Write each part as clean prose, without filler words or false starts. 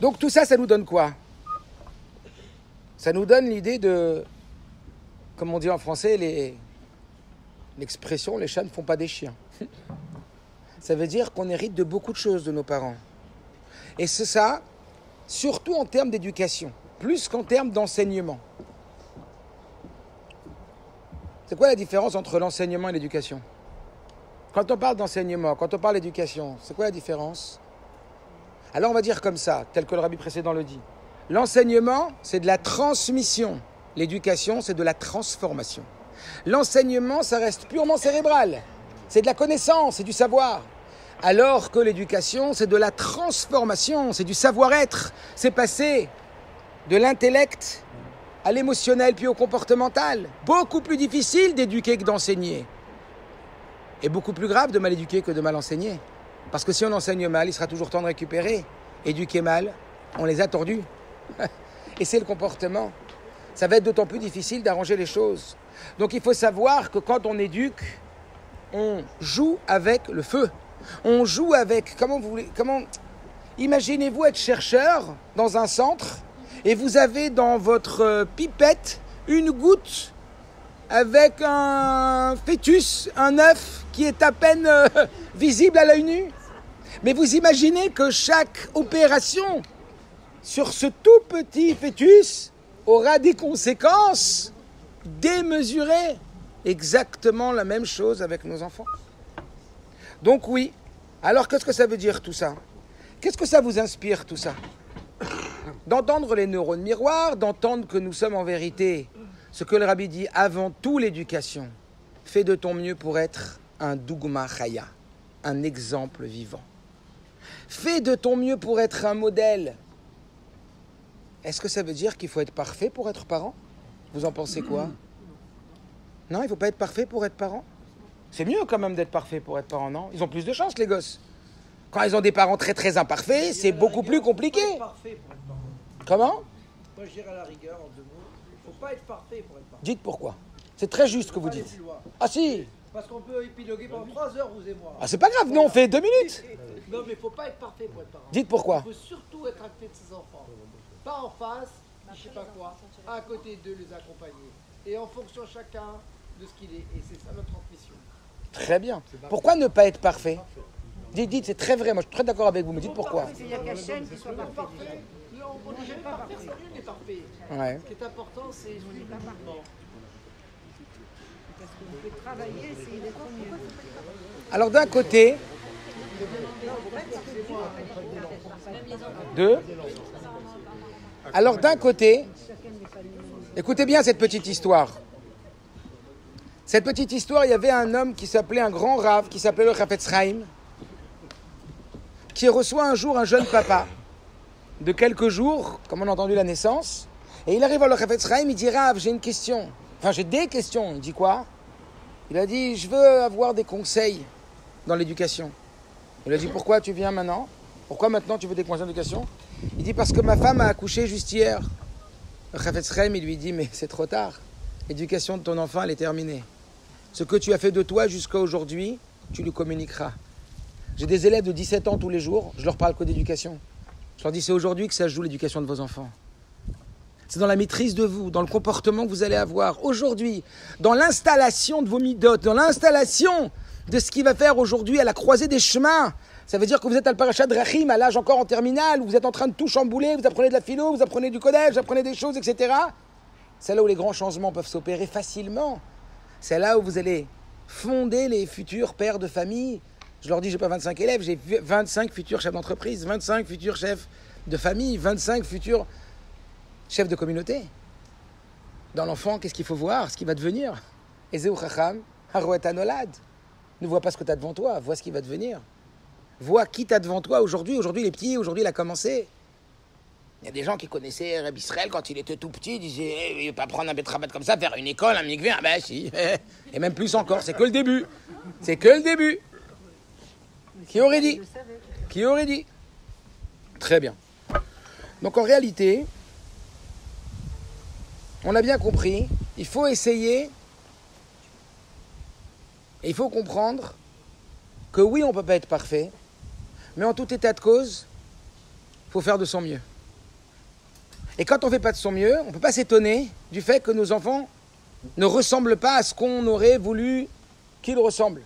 Donc tout ça, ça nous donne quoi? Ça nous donne l'idée de, comme on dit en français, l'expression « les chats ne font pas des chiens ». Ça veut dire qu'on hérite de beaucoup de choses de nos parents. Et c'est ça, surtout en termes d'éducation, plus qu'en termes d'enseignement. C'est quoi la différence entre l'enseignement et l'éducation? Quand on parle d'enseignement, quand on parle d'éducation, c'est quoi la différence? Alors on va dire comme ça, tel que le rabbi précédent le dit. L'enseignement, c'est de la transmission. L'éducation, c'est de la transformation. L'enseignement, ça reste purement cérébral. C'est de la connaissance, c'est du savoir. Alors que l'éducation, c'est de la transformation, c'est du savoir-être. C'est passer de l'intellect à l'émotionnel puis au comportemental. Beaucoup plus difficile d'éduquer que d'enseigner. Et beaucoup plus grave de mal éduquer que de mal enseigner. Parce que si on enseigne mal, il sera toujours temps de récupérer. Éduquer mal, on les a tordus. Et c'est le comportement. Ça va être d'autant plus difficile d'arranger les choses. Donc il faut savoir que quand on éduque, on joue avec le feu. On joue avec... Imaginez-vous être chercheur dans un centre et vous avez dans votre pipette une goutte avec un fœtus, un œuf qui est à peine visible à l'œil nu. Mais vous imaginez que chaque opération sur ce tout petit fœtus aura des conséquences démesurées. Exactement la même chose avec nos enfants. Donc oui, alors qu'est-ce que ça veut dire tout ça? Qu'est-ce que ça vous inspire tout ça? D'entendre les neurones miroirs, d'entendre que nous sommes en vérité, ce que le rabbi dit, avant tout l'éducation. Fais de ton mieux pour être un dougma chaya, un exemple vivant. Fais de ton mieux pour être un modèle. Est-ce que ça veut dire qu'il faut être parfait pour être parent? Vous en pensez quoi? Non, il ne faut pas être parfait pour être parent? C'est mieux quand même d'être parfait pour être parent, non? Ils ont plus de chance, les gosses. Quand ils ont des parents très très imparfaits, c'est beaucoup plus compliqué. Comment? Moi, je dirais à la rigueur, en deux mots, il ne faut pas être parfait pour être parfait. Dites pourquoi. C'est très juste ce que vous dites. Ah si. Parce qu'on peut épiloguer pendant 3 heures, vous et moi. Ah c'est pas grave, nous on fait 2 minutes. Non, mais il ne faut pas être parfait pour être parent. Dites pourquoi. Il faut surtout être à côté de ses enfants. Pas en face, je ne sais pas quoi, à côté d'eux, les accompagner. Et en fonction chacun de ce qu'il est. Et c'est ça notre mission. Très bien. Pourquoi ne pas être parfait? Dites, c'est très vrai, moi je suis très d'accord avec vous, mais dites pourquoi. Il n'y a qu'à chaîne qui soit parfait. On n'est jamais parfait, personne n'est parfait. Ouais. Ce qui est important, c'est on n'est pas parfait. Parce qu'on peut travailler, essayer d'être mieux. Alors d'un côté, alors d'un côté, écoutez bien cette petite histoire. Cette petite histoire, il y avait un homme qui s'appelait un grand rave, qui s'appelait le Chafetz Chaim, qui reçoit un jour un jeune papa de quelques jours, comme on a entendu la naissance, et il arrive à le Chafetz Chaim, il dit Rav, j'ai une question. Enfin, j'ai des questions. Il dit quoi? Il a dit, je veux avoir des conseils dans l'éducation. Il a dit, pourquoi tu viens maintenant? Pourquoi maintenant tu veux des conseils d'éducation? Il dit, parce que ma femme a accouché juste hier. Le Chafetz Chaim, il lui dit, mais c'est trop tard. L'éducation de ton enfant, elle est terminée. Ce que tu as fait de toi jusqu'à aujourd'hui, tu lui communiqueras. J'ai des élèves de 17 ans tous les jours, je leur parle que d'éducation. Je leur dis, c'est aujourd'hui que ça se joue l'éducation de vos enfants. C'est dans la maîtrise de vous, dans le comportement que vous allez avoir aujourd'hui, dans l'installation de vos midotes, dans l'installation de ce qui va faire aujourd'hui à la croisée des chemins. Ça veut dire que vous êtes à Parashat Drachim, à l'âge encore en terminale, où vous êtes en train de tout chambouler, vous apprenez de la philo, vous apprenez du collège, vous apprenez des choses, etc. C'est là où les grands changements peuvent s'opérer facilement. C'est là où vous allez fonder les futurs pères de famille. Je leur dis, j'ai pas 25 élèves, j'ai 25 futurs chefs d'entreprise, 25 futurs chefs de famille, 25 futurs chefs de communauté. Dans l'enfant, qu'est-ce qu'il faut voir? Ce qu'il va devenir. Ezeu chacham, haroet anolad. Ne vois pas ce que tu as devant toi, vois ce qu'il va devenir. Vois qui tu as devant toi aujourd'hui. Aujourd'hui, il est petit, aujourd'hui, il a commencé. Il y a des gens qui connaissaient Rabbi Israël quand il était tout petit, ils disaient il ne va pas prendre un betrabat comme ça, faire une école, un mikvé, ah ben si. Et même plus encore, c'est que le début. C'est que le début. Qui aurait dit? Qui aurait dit? Très bien. Donc en réalité, on a bien compris, il faut essayer et il faut comprendre que oui, on ne peut pas être parfait, mais en tout état de cause, il faut faire de son mieux. Et quand on ne fait pas de son mieux, on ne peut pas s'étonner du fait que nos enfants ne ressemblent pas à ce qu'on aurait voulu qu'ils ressemblent.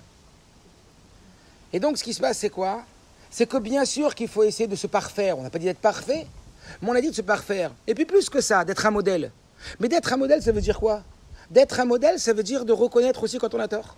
Et donc, ce qui se passe, c'est quoi? C'est que bien sûr qu'il faut essayer de se parfaire. On n'a pas dit d'être parfait, mais on a dit de se parfaire. Et puis plus que ça, d'être un modèle. Mais d'être un modèle, ça veut dire quoi? D'être un modèle, ça veut dire de reconnaître aussi quand on a tort.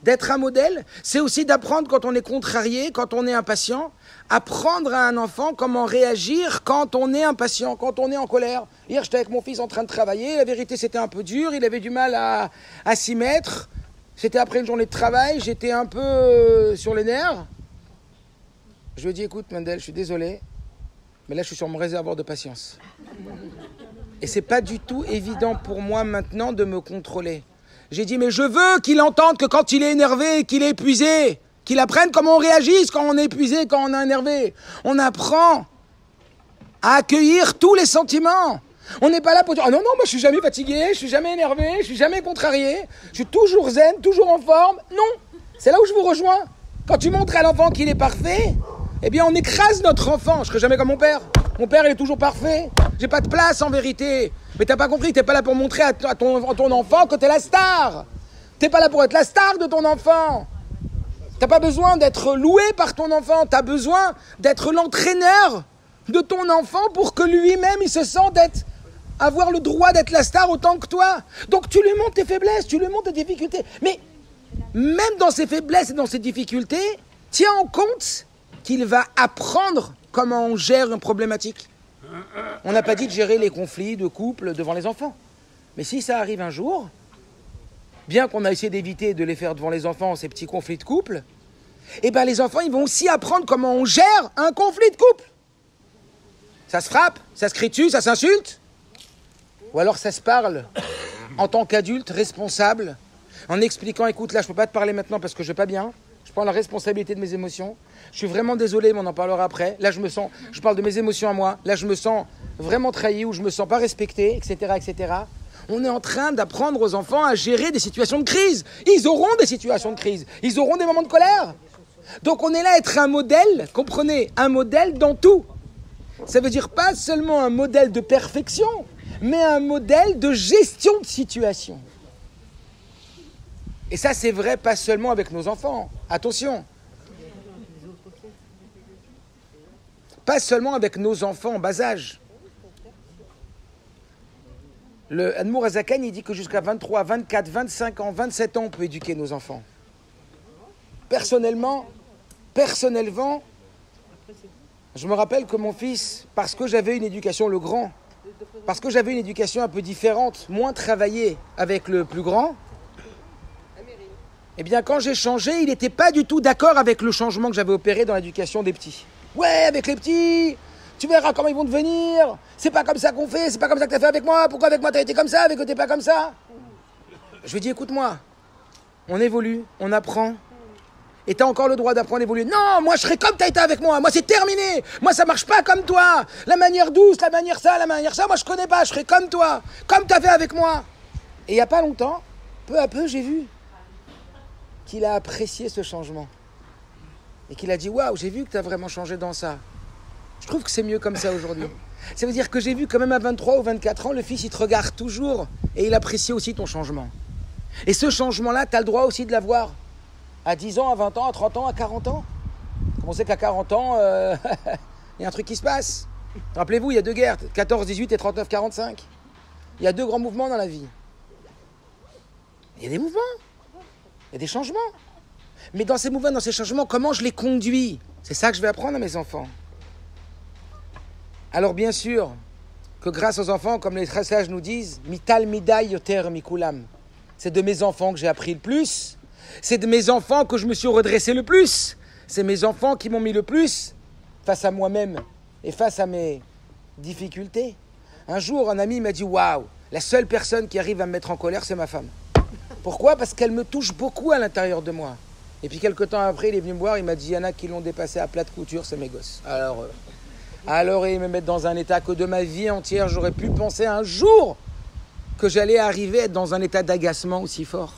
D'être un modèle, c'est aussi d'apprendre quand on est contrarié, quand on est impatient, apprendre à un enfant comment réagir quand on est impatient, quand on est en colère. Hier, j'étais avec mon fils en train de travailler, la vérité c'était un peu dur, il avait du mal à s'y mettre. C'était après une journée de travail, j'étais un peu sur les nerfs. Je lui ai dit, écoute Mendel, je suis désolé, mais là je suis sur mon réservoir de patience. Et c'est pas du tout évident pour moi maintenant de me contrôler. J'ai dit, mais je veux qu'il entende que quand il est énervé, qu'il est épuisé, qu'il apprenne comment on réagit quand on est épuisé, quand on est énervé. On apprend à accueillir tous les sentiments. On n'est pas là pour dire, oh non, moi je suis jamais fatigué, je suis jamais énervé, je suis jamais contrarié, je suis toujours zen, toujours en forme. Non, c'est là où je vous rejoins. Quand tu montres à l'enfant qu'il est parfait, eh bien on écrase notre enfant. Je serai jamais comme mon père. Mon père il est toujours parfait. J'ai pas de place en vérité. Mais t'as pas compris, t'es pas là pour montrer à ton enfant que t'es la star. T'es pas là pour être la star de ton enfant. T'as pas besoin d'être loué par ton enfant. T'as besoin d'être l'entraîneur de ton enfant pour que lui-même il se sente avoir le droit d'être la star autant que toi. Donc tu lui montres tes faiblesses, tu lui montres tes difficultés. Mais même dans ses faiblesses et dans ses difficultés, tiens en compte qu'il va apprendre comment on gère une problématique. On n'a pas dit de gérer les conflits de couple devant les enfants. Mais si ça arrive un jour, bien qu'on a essayé d'éviter de les faire devant les enfants, ces petits conflits de couple, eh ben les enfants, ils vont aussi apprendre comment on gère un conflit de couple. Ça se frappe, ça se crie dessus, ça s'insulte. Ou alors ça se parle en tant qu'adulte responsable, en expliquant, écoute, là, je ne peux pas te parler maintenant parce que je ne vais pas bien. Je prends la responsabilité de mes émotions. Je suis vraiment désolé, mais on en parlera après. Là, je parle de mes émotions à moi. Là, je me sens vraiment trahi ou je me sens pas respecté, etc., etc. On est en train d'apprendre aux enfants à gérer des situations de crise. Ils auront des situations de crise. Ils auront des moments de colère. Donc, on est là à être un modèle, comprenez, un modèle dans tout. Ça veut dire pas seulement un modèle de perfection, mais un modèle de gestion de situation. Et ça, c'est vrai pas seulement avec nos enfants. Attention. Pas seulement avec nos enfants en bas âge. Le Admour Azakan, il dit que jusqu'à 23, 24, 25 ans, 27 ans, on peut éduquer nos enfants. Personnellement, je me rappelle que mon fils, parce que j'avais une éducation, le grand, parce que j'avais une éducation un peu différente, moins travaillée avec le plus grand, eh bien quand j'ai changé, il n'était pas du tout d'accord avec le changement que j'avais opéré dans l'éducation des petits. Ouais, avec les petits, tu verras comment ils vont devenir, c'est pas comme ça qu'on fait, c'est pas comme ça que t'as fait avec moi, pourquoi avec moi t'as été comme ça, avec eux t'es pas comme ça? Je lui ai dit, écoute-moi, on évolue, on apprend, et t'as encore le droit d'apprendre à évoluer. Non, moi je serai comme t'as été avec moi c'est terminé, moi ça marche pas comme toi, la manière douce, la manière ça, moi je connais pas, je serai comme toi, comme t'as fait avec moi. Et il y a pas longtemps, peu à peu j'ai vu qu'il a apprécié ce changement. Et qu'il a dit, waouh, j'ai vu que tu as vraiment changé dans ça. Je trouve que c'est mieux comme ça aujourd'hui. Ça veut dire que j'ai vu quand même à 23 ou 24 ans, le fils, il te regarde toujours et il apprécie aussi ton changement. Et ce changement-là, tu as le droit aussi de l'avoir à 10 ans, à 20 ans, à 30 ans, à 40 ans. Comme on sait qu'à 40 ans, il y a un truc qui se passe. Rappelez-vous, il y a 2 guerres, 14-18 et 39-45. Il y a 2 grands mouvements dans la vie. Il y a des mouvements. Il y a des changements. Mais dans ces mouvements, dans ces changements, comment je les conduis? C'est ça que je vais apprendre à mes enfants. Alors bien sûr que grâce aux enfants, comme les sages nous disent, mital midai yoter mikulam. C'est de mes enfants que j'ai appris le plus. C'est de mes enfants que je me suis redressé le plus. C'est mes enfants qui m'ont mis le plus face à moi-même et face à mes difficultés. Un jour, un ami m'a dit, waouh, la seule personne qui arrive à me mettre en colère, c'est ma femme. Pourquoi? Parce qu'elle me touche beaucoup à l'intérieur de moi. Et puis quelques temps après, il est venu me voir, il m'a dit, il y en a qui l'ont dépassé à plat de couture, c'est mes gosses. Alors ils me mettent dans un état que de ma vie entière, j'aurais pu penser un jour que j'allais arriver à être dans un état d'agacement aussi fort.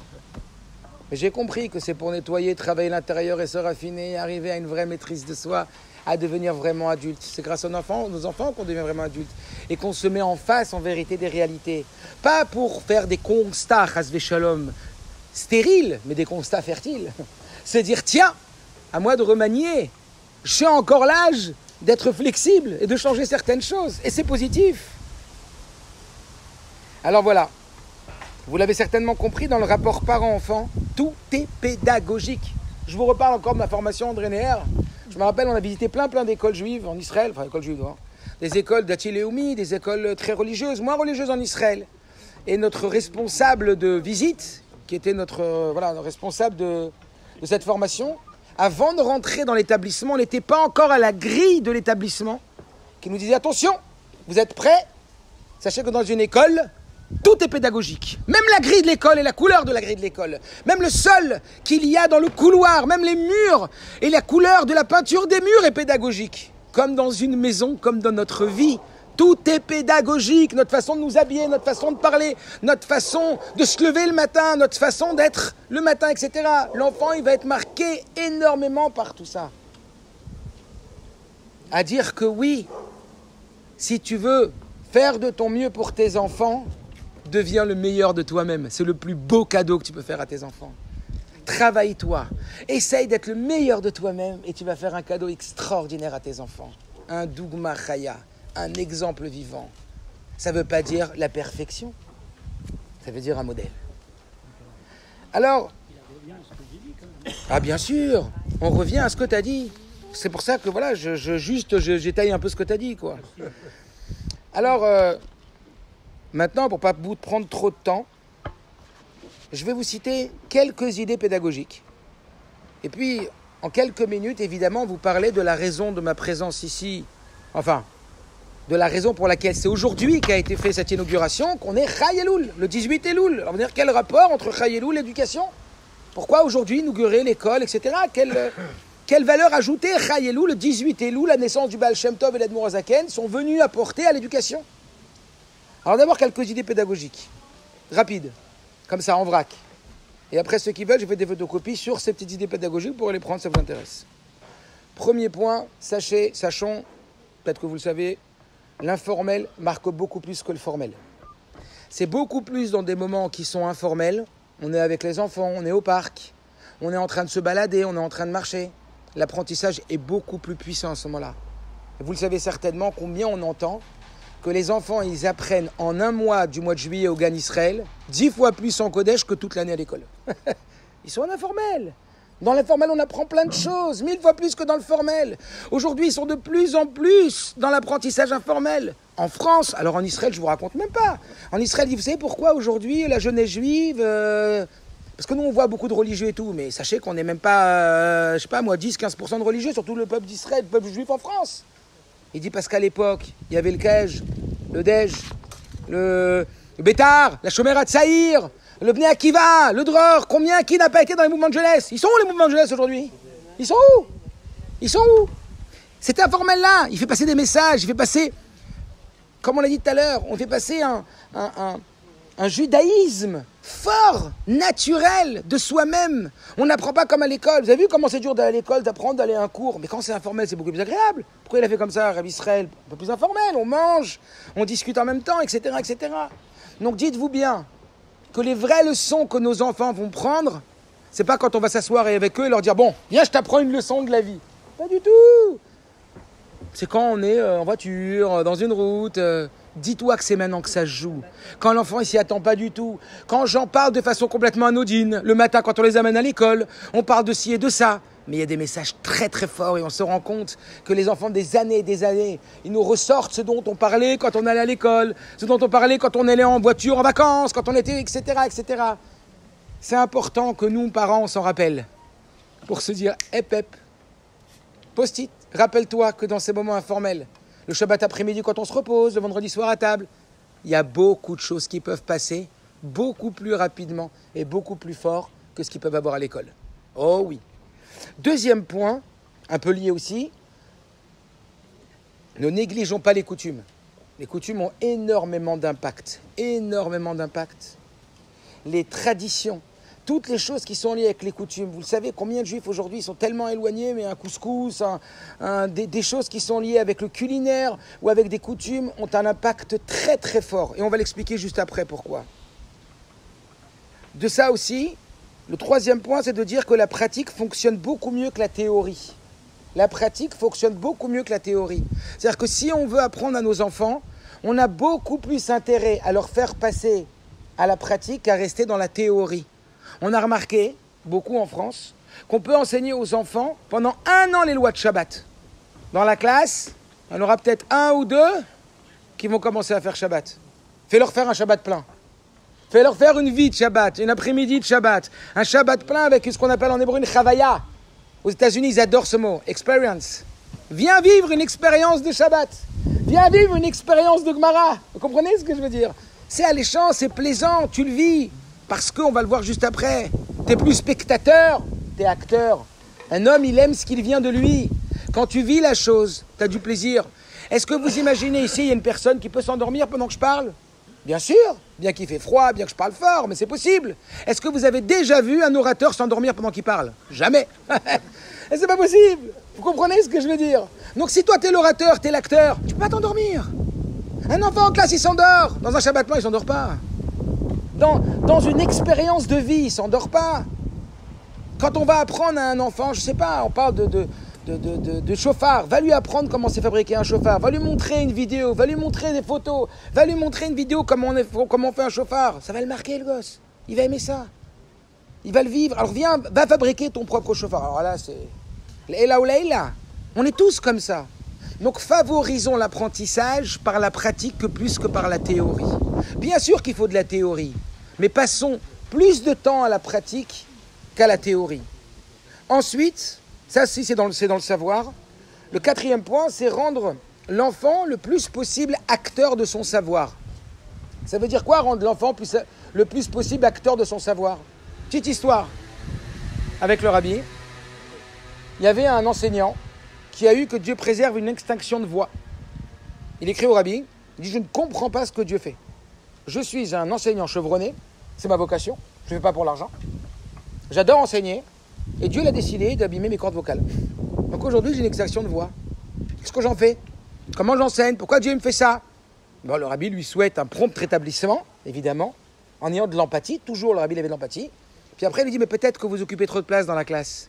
Mais j'ai compris que c'est pour nettoyer, travailler l'intérieur et se raffiner, arriver à une vraie maîtrise de soi, à devenir vraiment adultes. C'est grâce aux enfants qu'on devient vraiment adultes et qu'on se met en face, en vérité, des réalités. Pas pour faire des constats, chas shalom, stériles, mais des constats fertiles. C'est dire, tiens, à moi de remanier. Je suis encore l'âge d'être flexible et de changer certaines choses. Et c'est positif. Alors voilà, vous l'avez certainement compris, dans le rapport parent-enfant, tout est pédagogique. Je vous reparle encore de ma formation André Neher. Je me rappelle, on a visité plein d'écoles juives en Israël, enfin écoles juives, hein. Des écoles d'Ati-Leumi, des écoles très religieuses, moins religieuses en Israël. Et notre responsable de visite, qui était notre responsable de cette formation, avant de rentrer dans l'établissement, on n'était pas encore à la grille de l'établissement, qui nous disait, attention, vous êtes prêts? Sachez que dans une école, tout est pédagogique. Même la grille de l'école et la couleur de la grille de l'école. Même le sol qu'il y a dans le couloir, même les murs et la couleur de la peinture des murs est pédagogique. Comme dans une maison, comme dans notre vie. Tout est pédagogique. Notre façon de nous habiller, notre façon de parler, notre façon de se lever le matin, notre façon d'être le matin, etc. L'enfant, il va être marqué énormément par tout ça. À dire que oui, si tu veux faire de ton mieux pour tes enfants, deviens le meilleur de toi-même. C'est le plus beau cadeau que tu peux faire à tes enfants. Travaille-toi. Essaye d'être le meilleur de toi-même et tu vas faire un cadeau extraordinaire à tes enfants. Un dougma chaya, un exemple vivant. Ça ne veut pas dire la perfection. Ça veut dire un modèle. Alors, ah bien sûr, on revient à ce que tu as dit. C'est pour ça que voilà, j'étaye un peu ce que tu as dit, quoi. Alors, maintenant, pour ne pas vous prendre trop de temps, je vais vous citer quelques idées pédagogiques. Et puis, en quelques minutes, évidemment, vous parlez de la raison de ma présence ici. Enfin, de la raison pour laquelle c'est aujourd'hui qu'a été fait cette inauguration, qu'on est Chai Elul, le 18 Elul. Alors, on va dire, quel rapport entre Chai Elul et l'éducation? Pourquoi aujourd'hui inaugurer l'école, etc. Quelle valeur ajoutée Chai Elul, le 18 Elul, la naissance du Baal Shem Tov et l'Admour Hazaken, sont venus apporter à l'éducation? Alors d'abord, quelques idées pédagogiques, rapides, comme ça, en vrac. Et après, ceux qui veulent, je fais des photocopies sur ces petites idées pédagogiques pour les prendre, ça vous intéresse. Premier point, sachons, peut-être que vous le savez, l'informel marque beaucoup plus que le formel. C'est beaucoup plus dans des moments qui sont informels. On est avec les enfants, on est au parc, on est en train de se balader, on est en train de marcher. L'apprentissage est beaucoup plus puissant à ce moment-là. Et vous le savez certainement, combien on entend que les enfants, ils apprennent en un mois du mois de juillet au Gan Israël 10 fois plus en Kodesh que toute l'année à l'école. Ils sont en informel. Dans l'informel, on apprend plein de choses, 1000 fois plus que dans le formel. Aujourd'hui, ils sont de plus en plus dans l'apprentissage informel. En France, alors en Israël, je ne vous raconte même pas. En Israël, vous savez pourquoi aujourd'hui la jeunesse juive... Parce que nous, on voit beaucoup de religieux et tout, mais sachez qu'on n'est même pas, 10-15% de religieux, surtout le peuple d'Israël, le peuple juif en France. Il dit parce qu'à l'époque, il y avait le Kej, le Dej, le Bétar, la Shomer Hatzaïr, le Bnei Akiva, le Dror. Qui n'a pas été dans les mouvements de jeunesse? Ils sont où les mouvements de jeunesse aujourd'hui? Ils sont où? Cet informel-là, il fait passer des messages, il fait passer, comme on l'a dit tout à l'heure, on fait passer un judaïsme fort, naturel, de soi-même. On n'apprend pas comme à l'école. Vous avez vu comment c'est dur d'aller à l'école, d'apprendre, d'aller à un cours? Mais quand c'est informel, c'est beaucoup plus agréable. Pourquoi il a fait comme ça, Rav Israël? Un peu plus informel, on mange, on discute en même temps, etc., etc. Donc dites-vous bien que les vraies leçons que nos enfants vont prendre, c'est pas quand on va s'asseoir avec eux et leur dire « Bon, viens, je t'apprends une leçon de la vie. » Pas du tout. C'est quand on est en voiture, dans une route... Dis-toi que c'est maintenant que ça se joue. Quand l'enfant, il s'y attend pas du tout. Quand j'en parle de façon complètement anodine, le matin, quand on les amène à l'école, on parle de ci et de ça. Mais il y a des messages très très forts et on se rend compte que les enfants des années et des années, ils nous ressortent ce dont on parlait quand on allait à l'école, ce dont on parlait quand on allait en voiture en vacances, quand on était, etc., etc. C'est important que nous, parents, on s'en rappelle. Pour se dire, hep, post-it, rappelle-toi que dans ces moments informels, le Shabbat après-midi quand on se repose, le vendredi soir à table, il y a beaucoup de choses qui peuvent passer beaucoup plus rapidement et beaucoup plus fort que ce qu'ils peuvent avoir à l'école. Oh oui. Deuxième point, un peu lié aussi, ne négligeons pas les coutumes. Les coutumes ont énormément d'impact. Les traditions toutes les choses qui sont liées avec les coutumes. Vous le savez, combien de juifs aujourd'hui sont tellement éloignés, mais un couscous, des choses qui sont liées avec le culinaire ou avec des coutumes ont un impact très très fort. Et on va l'expliquer juste après pourquoi. De ça aussi, le troisième point, c'est de dire que la pratique fonctionne beaucoup mieux que la théorie. La pratique fonctionne beaucoup mieux que la théorie. C'est-à-dire que si on veut apprendre à nos enfants, on a beaucoup plus intérêt à leur faire passer à la pratique qu'à rester dans la théorie. On a remarqué, beaucoup en France, qu'on peut enseigner aux enfants pendant 1 an les lois de Shabbat. Dans la classe, il y en aura peut-être 1 ou 2 qui vont commencer à faire Shabbat. Fais-leur faire un Shabbat plein. Fais-leur faire une vie de Shabbat, une après-midi de Shabbat. Un Shabbat plein avec ce qu'on appelle en hébreu une chavaya. Aux États-Unis, ils adorent ce mot, experience. Viens vivre une expérience de Shabbat. Viens vivre une expérience de Gemara. Vous comprenez ce que je veux dire? C'est alléchant, c'est plaisant, tu le vis. Parce qu'on va le voir juste après. Tu n'es plus spectateur, tu es acteur. Un homme, il aime ce qu'il vient de lui. Quand tu vis la chose, tu as du plaisir. Est-ce que vous imaginez ici, il y a une personne qui peut s'endormir pendant que je parle? Bien sûr, bien qu'il fait froid, bien que je parle fort, mais c'est possible. Est-ce que vous avez déjà vu un orateur s'endormir pendant qu'il parle? Jamais. Et c'est pas possible. Vous comprenez ce que je veux dire? Donc si toi, tu es l'orateur, tu es l'acteur, tu peux pas t'endormir. Un enfant en classe, il s'endort. Dans un Shabbat plein, il s'endort pas. Dans une expérience de vie, il s'endort pas. Quand on va apprendre à un enfant, je sais pas, on parle de chauffard, va lui apprendre comment c'est fabriqué un chauffard, va lui montrer une vidéo, va lui montrer des photos, va lui montrer une vidéo comment on fait un chauffard. Ça va le marquer, le gosse. Il va aimer ça. Il va le vivre. Alors viens, va fabriquer ton propre chauffard. Alors là, c'est... Leila ou Leila. On est tous comme ça. Donc favorisons l'apprentissage par la pratique plus que par la théorie. Bien sûr qu'il faut de la théorie, mais passons plus de temps à la pratique qu'à la théorie. Ensuite, ça c'est dans le savoir. Le 4e point, c'est rendre l'enfant le plus possible acteur de son savoir. Ça veut dire quoi, rendre l'enfant le plus possible acteur de son savoir? Petite histoire. Avec le rabbi, il y avait un enseignant qui a eu, que Dieu préserve, une extinction de voix. Il écrit au rabbi, il dit « Je ne comprends pas ce que Dieu fait. Je suis un enseignant chevronné, c'est ma vocation, je ne fais pas pour l'argent. J'adore enseigner, et Dieu l'a décidé d'abîmer mes cordes vocales. Donc aujourd'hui, j'ai une extinction de voix. Qu'est-ce que j'en fais? Comment j'enseigne? Pourquoi Dieu me fait ça ?» Bon, le rabbi lui souhaite un prompt rétablissement, évidemment, en ayant de l'empathie. Toujours, le rabbi avait de l'empathie. Puis après, il lui dit « Mais peut-être que vous occupez trop de place dans la classe.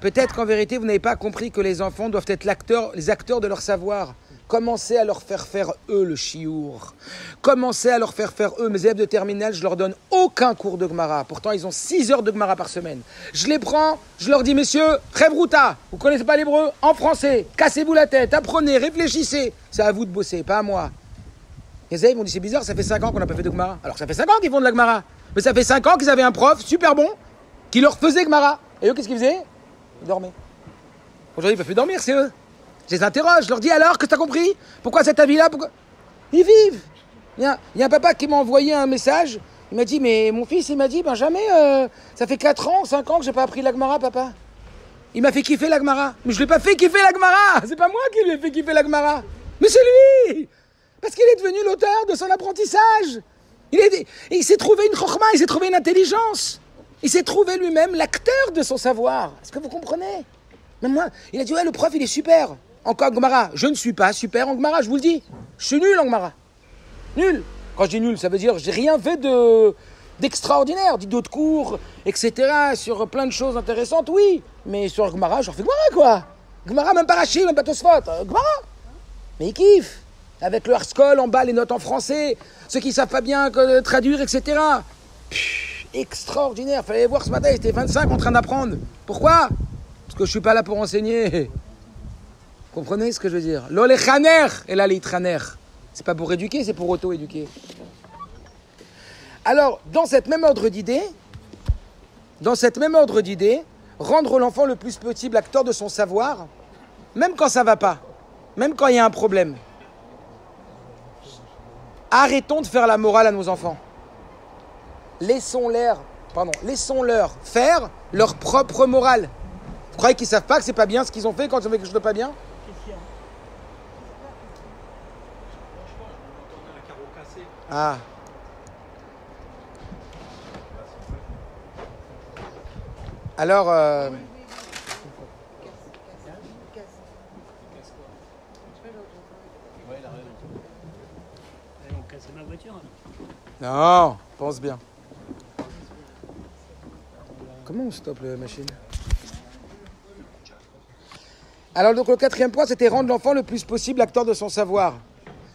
Peut-être qu'en vérité, vous n'avez pas compris que les enfants doivent être les acteurs de leur savoir. Commencez à leur faire faire eux le chiour. Commencez à leur faire faire eux. Mes élèves de terminale, je leur donne aucun cours de Gemara. Pourtant, ils ont 6 heures de Gemara par semaine. Je les prends, je leur dis, messieurs, Revruta, vous connaissez pas l'hébreu? En français, cassez-vous la tête, apprenez, réfléchissez. C'est à vous de bosser, pas à moi. Les élèves m'ont dit, c'est bizarre, ça fait 5 ans qu'on n'a pas fait de Gemara. Alors ça fait 5 ans qu'ils font de la Gemara. Mais ça fait 5 ans qu'ils avaient un prof super bon qui leur faisait Gemara. Et eux, qu'est-ce qu'ils faisaient? Ils dormaient. Aujourd'hui, ils ne peuvent plus dormir, c'est eux. Je les interroge, je leur dis alors, que tu as compris? Pourquoi cet avis-là? Pourquoi... Ils vivent. Il y a un papa qui m'a envoyé un message. Il m'a dit, mais mon fils, il m'a dit, Benjamin, ça fait 4 ans, 5 ans que j'ai pas appris la Gemara, papa. Il m'a fait kiffer la Gemara. Mais je ne l'ai pas fait kiffer la Gemara. C'est pas moi qui lui ai fait kiffer la Gemara. Mais c'est lui. Parce qu'il est devenu l'auteur de son apprentissage. Il s'est trouvé une chokhma, il s'est trouvé une intelligence. Il s'est trouvé lui-même l'acteur de son savoir. Est-ce que vous comprenez? Même moi, il a dit, ouais, le prof, il est super. Encore en Gemara. Je ne suis pas super en Gemara, je vous le dis. Je suis nul en Gemara. Nul. Quand je dis nul, ça veut dire que j'ai rien fait d'extraordinaire. Dit d'autres cours, etc. Sur plein de choses intéressantes, oui. Mais sur Gemara, j'en fais Gemara, quoi. Gemara, même pas Rachid, même pas Tosfot. Gemara. Mais ils kiffent. Avec le Harskol en bas, les notes en français. Ceux qui ne savent pas bien traduire, etc. Extraordinaire. Il fallait les voir ce matin, ils étaient 25 en train d'apprendre. Pourquoi? Parce que je ne suis pas là pour enseigner. Vous comprenez ce que je veux dire? L'olechaner et la litraner. C'est pas pour éduquer, c'est pour auto-éduquer. Alors, dans cette même ordre d'idée, rendre l'enfant le plus possible acteur de son savoir, même quand ça ne va pas, même quand il y a un problème. Arrêtons de faire la morale à nos enfants. Laissons-leur faire leur propre morale. Vous croyez qu'ils ne savent pas que c'est pas bien ce qu'ils ont fait quand ils ont fait quelque chose de pas bien? Ah. Alors, Ils ont cassé ma voiture. non, pense bien. Comment on stoppe la machine? Alors donc le quatrième point, c'était rendre l'enfant le plus possible acteur de son savoir.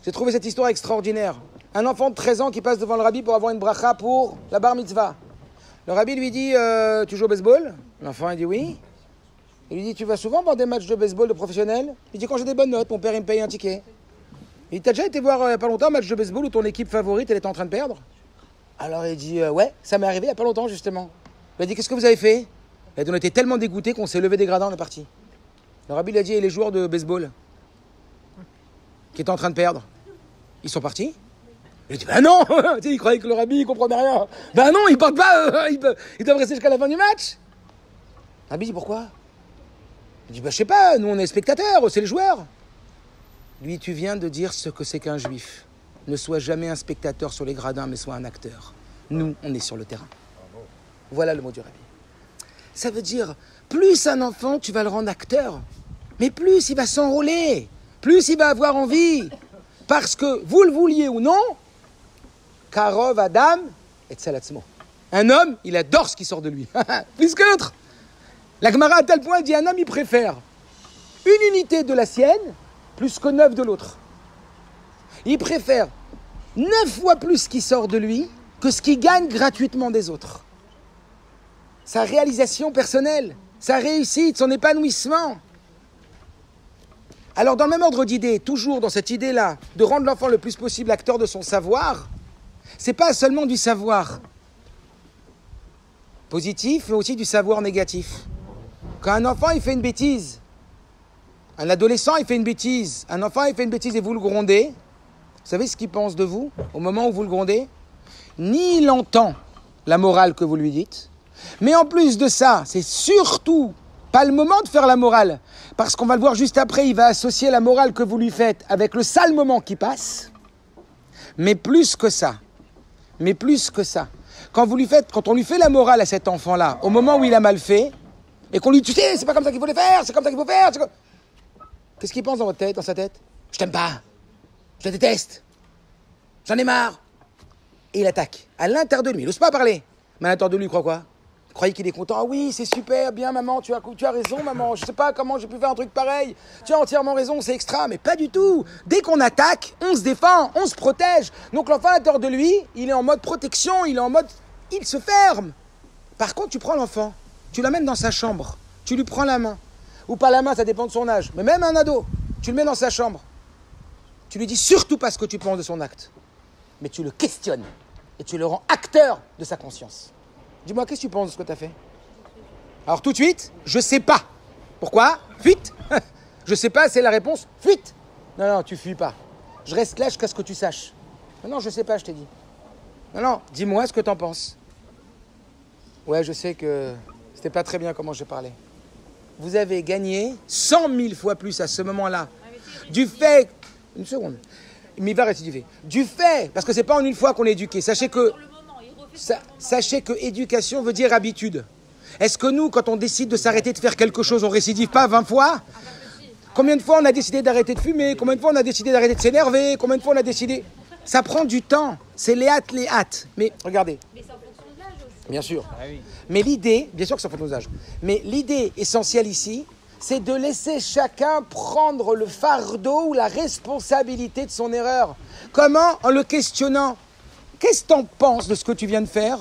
J'ai trouvé cette histoire extraordinaire. Un enfant de 13 ans qui passe devant le rabbi pour avoir une bracha pour la bar mitzvah. Le rabbi lui dit tu joues au baseball? L'enfant il dit oui. Il lui dit tu vas souvent voir des matchs de baseball de professionnels? Il dit quand j'ai des bonnes notes, mon père il me paye un ticket. Il dit t'as déjà été voir il n'y a pas longtemps un match de baseball où ton équipe favorite elle était en train de perdre? Alors il dit ouais, ça m'est arrivé il n'y a pas longtemps justement. Il a dit qu'est-ce que vous avez fait? Il a dit on était tellement dégoûtés qu'on s'est levé des gradins, on est parti. Le rabbi lui a dit et les joueurs de baseball qui étaient en train de perdre, ils sont partis? Il a dit bah non. Il croyait que le rabbi il comprenait rien. Bah non, ils partent pas, ils doivent rester jusqu'à la fin du match. Le rabbi dit pourquoi? Il dit bah je sais pas, nous on est spectateurs, c'est les joueurs. Lui tu viens de dire ce que c'est qu'un juif. Ne sois jamais un spectateur sur les gradins mais sois un acteur. Nous on est sur le terrain. Voilà le mot du rabbi. Ça veut dire, plus un enfant, tu vas le rendre acteur, mais plus il va s'enrôler, plus il va avoir envie. Parce que, vous le vouliez ou non, Karov Adam et Tzalatzmo. Un homme, il adore ce qui sort de lui, plus que l'autre. La Gemara à tel point dit, un homme, il préfère une unité de la sienne, plus que 9 de l'autre. Il préfère 9 fois plus ce qui sort de lui, que ce qu'il gagne gratuitement des autres. Sa réalisation personnelle, sa réussite, son épanouissement. Alors dans le même ordre d'idée, toujours dans cette idée-là, de rendre l'enfant le plus possible acteur de son savoir, c'est pas seulement du savoir positif, mais aussi du savoir négatif. Quand un enfant il fait une bêtise, un adolescent il fait une bêtise, un enfant il fait une bêtise et vous le grondez, vous savez ce qu'il pense de vous au moment où vous le grondez? Ni il entend la morale que vous lui dites, mais en plus de ça, c'est surtout pas le moment de faire la morale, parce qu'on va le voir juste après, il va associer la morale que vous lui faites avec le sale moment qui passe, mais plus que ça, quand on lui fait la morale à cet enfant-là, au moment où il a mal fait, et qu'on lui dit, tu sais, c'est pas comme ça qu'il faut le faire, c'est comme ça qu'il faut faire, qu'est-ce qu'il pense dans votre tête, dans sa tête? Je t'aime pas, je te déteste, j'en ai marre. Et il attaque, à l'intérieur de lui, il n'ose pas parler, mais à l'intérieur de lui, il croit quoi? Vous croyez qu'il est content? Ah oui, c'est super, bien maman, tu as raison maman, je sais pas comment j'ai pu faire un truc pareil, tu as entièrement raison, c'est extra, mais pas du tout. Dès qu'on attaque, on se défend, on se protège. Donc l'enfant à l'intérieur de lui, il est en mode protection, il se ferme. Par contre, tu prends l'enfant, tu l'amènes dans sa chambre, tu lui prends la main, ou pas la main, ça dépend de son âge, mais même un ado, tu le mets dans sa chambre, tu lui dis surtout pas ce que tu penses de son acte, mais tu le questionnes et tu le rends acteur de sa conscience. Dis-moi, qu'est-ce que tu penses de ce que tu as fait? Alors tout de suite, je sais pas. Pourquoi? Fuite. Je sais pas, c'est la réponse. Fuite. Non, tu fuis pas. Je reste là jusqu'à ce que tu saches. Non, je sais pas, je t'ai dit. Non, dis-moi ce que tu en penses. Ouais, je sais que c'était pas très bien comment j'ai parlé. Vous avez gagné 100 000 fois plus à ce moment-là. Du fait... Une seconde. Mais il va rester du fait. Du fait, parce que c'est pas en une fois qu'on est éduqué. Sachez que éducation veut dire habitude. Est-ce que nous, quand on décide de s'arrêter de faire quelque chose, on récidive pas 20 fois? Combien de fois on a décidé d'arrêter de fumer? Combien de fois on a décidé d'arrêter de s'énerver? Combien de fois on a décidé... Ça prend du temps. C'est les hâtes. Mais regardez. Mais c'est en fonction de l'âge aussi. Bien sûr. Ah oui. Mais l'idée, bien sûr que c'est en fonction de l'âge. Mais l'idée essentielle ici, c'est de laisser chacun prendre le fardeau ou la responsabilité de son erreur. Comment? En le questionnant. Qu'est-ce que t'en penses de ce que tu viens de faire?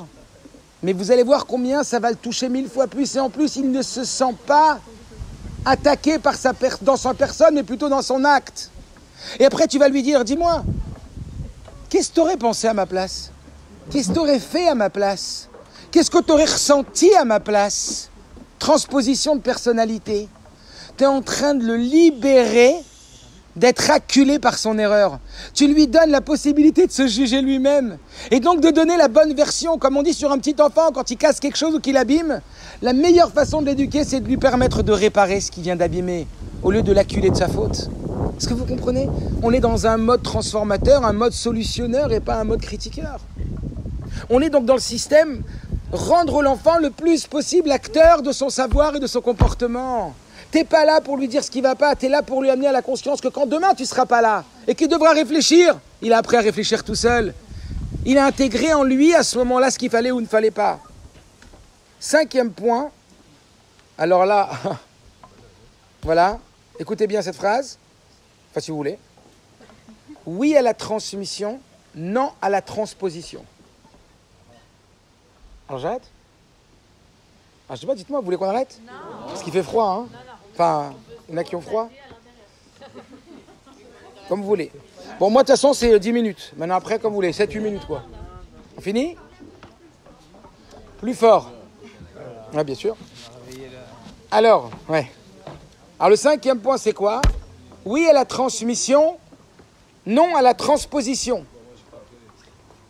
Mais vous allez voir combien ça va le toucher 1000 fois plus. Et en plus, il ne se sent pas attaqué par dans sa personne, mais plutôt dans son acte. Et après, tu vas lui dire, dis-moi, qu'est-ce que tu aurais pensé à ma place? Qu'est-ce que tu aurais fait à ma place? Qu'est-ce que tu aurais ressenti à ma place? Transposition de personnalité. Tu es en train de le libérer d'être acculé par son erreur. Tu lui donnes la possibilité de se juger lui-même et donc de donner la bonne version. Comme on dit sur un petit enfant, quand il casse quelque chose ou qu'il abîme, la meilleure façon de l'éduquer, c'est de lui permettre de réparer ce qu'il vient d'abîmer au lieu de l'acculer de sa faute. Est-ce que vous comprenez? On est dans un mode transformateur, un mode solutionneur et pas un mode critiqueur. On est donc dans le système rendre l'enfant le plus possible acteur de son savoir et de son comportement. T'es pas là pour lui dire ce qui va pas, t'es là pour lui amener à la conscience que quand demain tu seras pas là et qu'il devra réfléchir, il a appris à réfléchir tout seul. Il a intégré en lui à ce moment-là ce qu'il fallait ou ne fallait pas. 5e point, alors là, voilà, écoutez bien cette phrase, enfin si vous voulez. Oui à la transmission, non à la transposition. Alors j'arrête ? Ah, je sais pas, dites-moi, vous voulez qu'on arrête ? Non. Parce qu'il fait froid, hein ? Enfin, il y en a qui ont froid. Comme vous voulez. Bon, moi, de toute façon, c'est 10 minutes. Maintenant, après, comme vous voulez, 7-8 minutes, quoi. On finit ? Plus fort. Oui, bien sûr. Alors, ouais. Alors, le 5e point, c'est quoi ? Oui à la transmission, non à la transposition.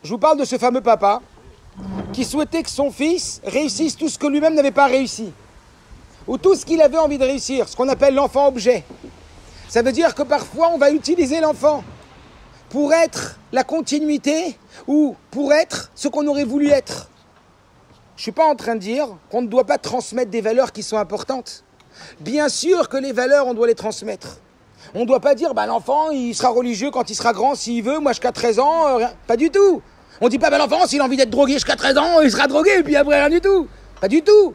Je vous parle de ce fameux papa qui souhaitait que son fils réussisse tout ce que lui-même n'avait pas réussi. Ou tout ce qu'il avait envie de réussir, ce qu'on appelle l'enfant-objet. Ça veut dire que parfois, on va utiliser l'enfant pour être la continuité ou pour être ce qu'on aurait voulu être. Je ne suis pas en train de dire qu'on ne doit pas transmettre des valeurs qui sont importantes. Bien sûr que les valeurs, on doit les transmettre. On ne doit pas dire, l'enfant, il sera religieux quand il sera grand, s'il veut, moi jusqu'à 13 ans, rien. Pas du tout. On ne dit pas, l'enfant, s'il a envie d'être drogué jusqu'à 13 ans, il sera drogué, et puis après, rien du tout. Pas du tout.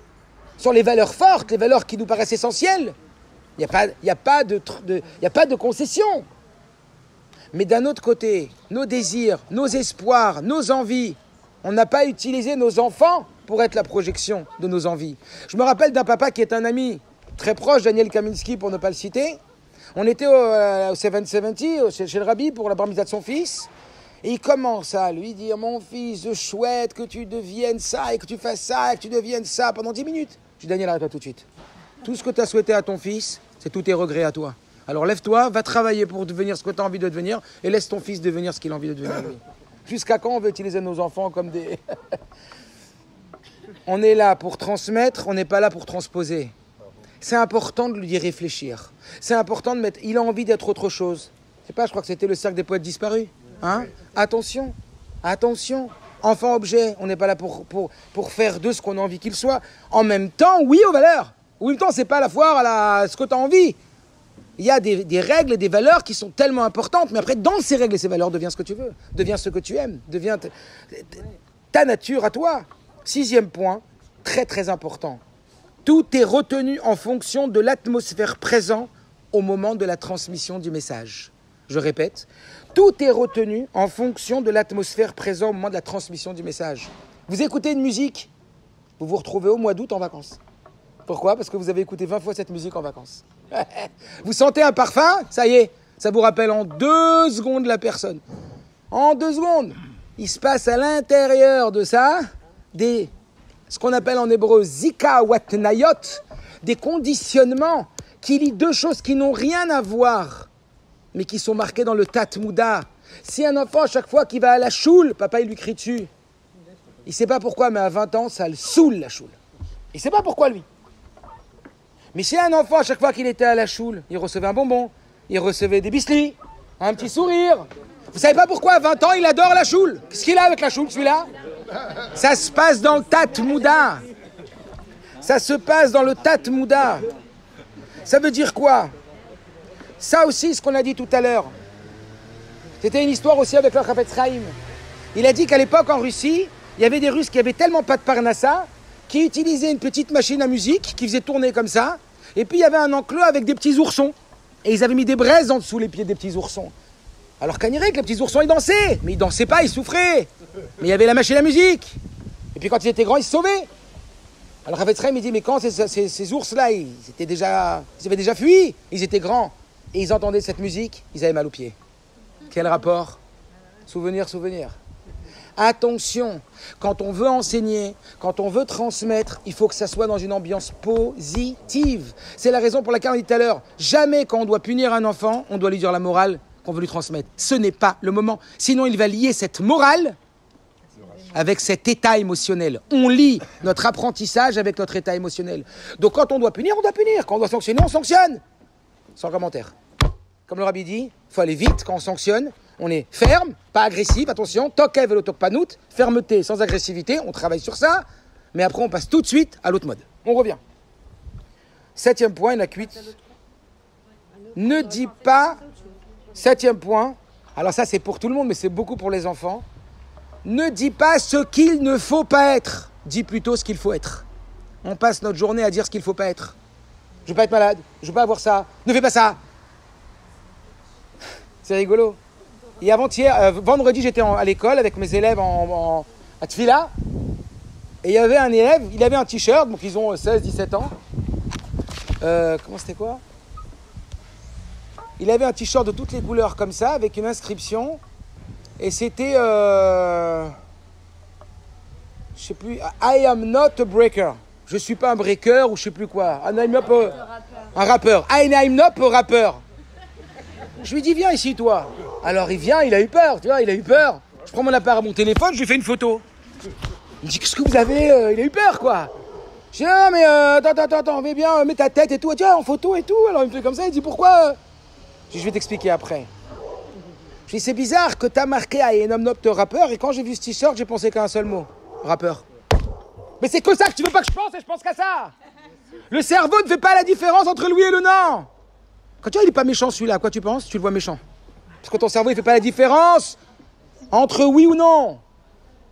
Sur les valeurs fortes, les valeurs qui nous paraissent essentielles, il n'y a pas de concession. Mais d'un autre côté, nos désirs, nos espoirs, nos envies, on n'a pas utilisé nos enfants pour être la projection de nos envies. Je me rappelle d'un papa qui est un ami très proche, Daniel Kaminski, pour ne pas le citer. On était au 770, chez le rabbi, pour la bar mitzvah de son fils. Et il commence à lui dire, mon fils, je souhaite que tu deviennes ça, et que tu fasses ça, et que tu deviennes ça pendant 10 minutes. Je dis, Daniel, arrête-toi tout de suite. Tout ce que tu as souhaité à ton fils, c'est tous tes regrets à toi. Alors lève-toi, va travailler pour devenir ce que tu as envie de devenir, et laisse ton fils devenir ce qu'il a envie de devenir lui. Jusqu'à quand on veut utiliser nos enfants comme des... On est là pour transmettre, on n'est pas là pour transposer. C'est important de lui réfléchir. C'est important de mettre... Il a envie d'être autre chose. Je sais pas, je crois que c'était le cercle des poètes disparus. Hein ? Attention. Enfant-objet, on n'est pas là pour faire de ce qu'on a envie qu'il soit. En même temps, oui aux valeurs. En même temps, c'est pas la foire à ce que tu as envie. Il y a des règles et des valeurs qui sont tellement importantes. Mais après, dans ces règles et ces valeurs, deviens ce que tu veux. Deviens ce que tu aimes. Deviens ta nature à toi. 6e point, très très important. Tout est retenu en fonction de l'atmosphère présente au moment de la transmission du message. Je répète, tout est retenu en fonction de l'atmosphère présente au moment de la transmission du message. Vous écoutez une musique, vous vous retrouvez au mois d'août en vacances. Pourquoi ? Parce que vous avez écouté 20 fois cette musique en vacances. Vous sentez un parfum, ça y est, ça vous rappelle en 2 secondes la personne. En 2 secondes, il se passe à l'intérieur de ça ce qu'on appelle en hébreu zika watnayot, des conditionnements qui lient 2 choses qui n'ont rien à voir, mais qui sont marqués dans le Tat-Mouda. Si un enfant, à chaque fois qu'il va à la choule, papa il lui crie dessus. Il ne sait pas pourquoi, mais à 20 ans, ça le saoule la choule. Il ne sait pas pourquoi lui. Mais si un enfant, à chaque fois qu'il était à la choule, il recevait un bonbon, il recevait des biscuits, un petit sourire. Vous savez pas pourquoi, à 20 ans, il adore la choule. Qu'est-ce qu'il a avec la choule, celui-là ? Ça se passe dans le Tat-Mouda. Ça se passe dans le Tat-Mouda. Ça veut dire quoi ? Ça aussi, ce qu'on a dit tout à l'heure. C'était une histoire aussi avec le Chafetz Chaim. Il a dit qu'à l'époque, en Russie, il y avait des Russes qui avaient tellement pas de parnassa, qui utilisaient une petite machine à musique, qui faisait tourner comme ça, et puis il y avait un enclos avec des petits oursons. Et ils avaient mis des braises en dessous les pieds des petits oursons. Alors qu'à Nirek, les petits oursons, ils dansaient. Mais ils dansaient pas, ils souffraient. Mais il y avait la machine à musique. Et puis quand ils étaient grands, ils se sauvaient. Alors Chafetz Chaim, il dit, mais quand ces ours-là, ils avaient déjà fui, ils étaient grands. Et ils entendaient cette musique, ils avaient mal aux pieds. Quel rapport ? Souvenir. Attention, quand on veut enseigner, quand on veut transmettre, il faut que ça soit dans une ambiance positive. C'est la raison pour laquelle on dit tout à l'heure, jamais quand on doit punir un enfant, on doit lui dire la morale qu'on veut lui transmettre. Ce n'est pas le moment. Sinon, il va lier cette morale avec cet état émotionnel. On lie notre apprentissage avec notre état émotionnel. Donc quand on doit punir, on doit punir. Quand on doit sanctionner, on sanctionne. Sans commentaire. Comme le rabbi dit, il faut aller vite quand on sanctionne. On est ferme, pas agressif, attention. Tokev et le tokpanout, fermeté sans agressivité, on travaille sur ça. Mais après, on passe tout de suite à l'autre mode. On revient. 7e point, il y en a 8. Ne dis pas, 7e point, alors ça c'est pour tout le monde, mais c'est beaucoup pour les enfants. Ne dis pas ce qu'il ne faut pas être. Dis plutôt ce qu'il faut être. On passe notre journée à dire ce qu'il ne faut pas être. Je ne veux pas être malade, je ne veux pas avoir ça, ne fais pas ça. C'est rigolo. Et avant-hier, vendredi, j'étais à l'école avec mes élèves à Tfila. Et il y avait un élève, il avait un t-shirt, donc ils ont 16-17 ans. Comment c'était quoi? Il avait un t-shirt de toutes les couleurs comme ça, avec une inscription. Et c'était, je sais plus, I am not a breaker. Je suis pas un breaker ou je sais plus quoi. Un rappeur. I am not a rappeur. Je lui dis, viens ici, toi. Alors il vient, il a eu peur, tu vois, il a eu peur. Je prends mon appareil, mon téléphone, je lui fais une photo. Il me dit, qu'est-ce que vous avez il a eu peur, quoi. Je dis, non, mais attends, mets bien, mets ta tête et tout. Tiens, en photo et tout. Alors il me fait comme ça, il dit, pourquoi Je dis, je vais t'expliquer après. Je dis, c'est bizarre que t'as marqué I am not a rappeur, et quand j'ai vu ce t-shirt, j'ai pensé qu'à un seul mot, rappeur. Mais c'est que ça que tu veux pas que je pense, et je pense qu'à ça. Le cerveau ne fait pas la différence entre le oui et le non. Quand tu vois, il n'est pas méchant celui-là, à quoi tu penses? Tu le vois méchant. Parce que ton cerveau, il ne fait pas la différence entre oui ou non.